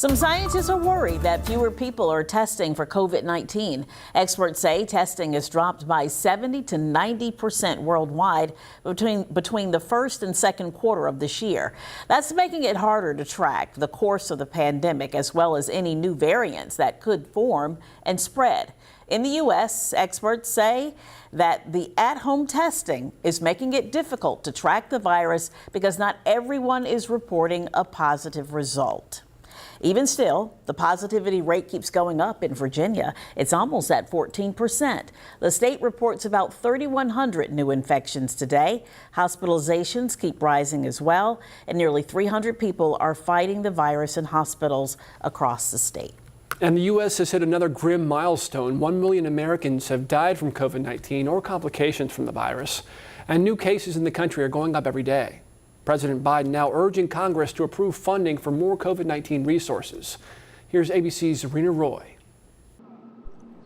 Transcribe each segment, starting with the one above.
Some scientists are worried that fewer people are testing for COVID-19. Experts say testing has dropped by 70 to 90% worldwide between the first and second quarter of this year. That's making it harder to track the course of the pandemic as well as any new variants that could form and spread. In the U.S., experts say that the at-home testing is making it difficult to track the virus because not everyone is reporting a positive result. Even still, the positivity rate keeps going up in Virginia. It's almost at 14%. The state reports about 3,100 new infections today. Hospitalizations keep rising as well, and nearly 300 people are fighting the virus in hospitals across the state. And the U.S. has hit another grim milestone. 1 million Americans have died from COVID-19 or complications from the virus, and new cases in the country are going up every day. President Biden now urging Congress to approve funding for more COVID-19 resources. Here's ABC's Rena Roy.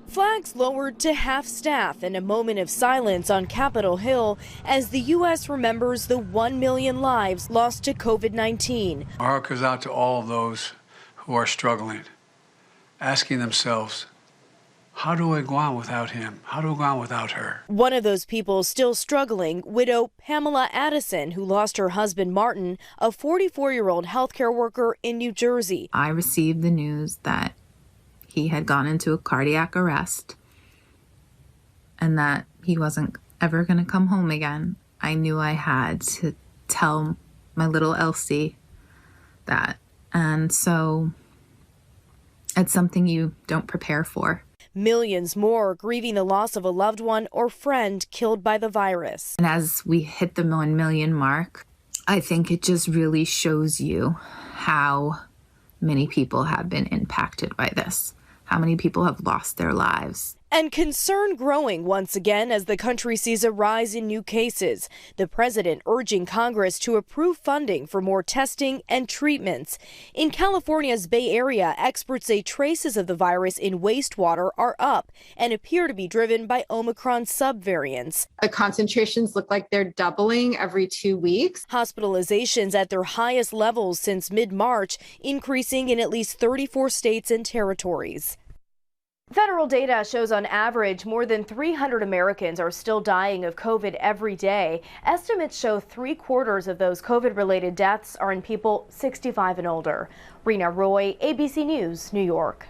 Flags lowered to half staff and a moment of silence on Capitol Hill as the U.S. remembers the 1 million lives lost to COVID-19. Our heart goes out to all of those who are struggling, asking themselves, how do I go on without him? How do I go on without her? One of those people still struggling, widow Pamela Addison, who lost her husband Martin, a 44-year-old healthcare worker in New Jersey. I received the news that he had gone into a cardiac arrest and that he wasn't ever going to come home again. I knew I had to tell my little Elsie that. And so it's something you don't prepare for. Millions more grieving the loss of a loved one or friend killed by the virus. And as we hit the 1 million mark, I think it just really shows you how many people have been impacted by this, how many people have lost their lives. And concern growing once again as the country sees a rise in new cases. The president urging Congress to approve funding for more testing and treatments. In California's Bay Area, experts say traces of the virus in wastewater are up and appear to be driven by Omicron subvariants. The concentrations look like they're doubling every 2 weeks. Hospitalizations at their highest levels since mid-March, increasing in at least 34 states and territories. Federal data shows on average more than 300 Americans are still dying of COVID every day. Estimates show 3/4 of those COVID-related deaths are in people 65 and older. Rena Roy, ABC News, New York.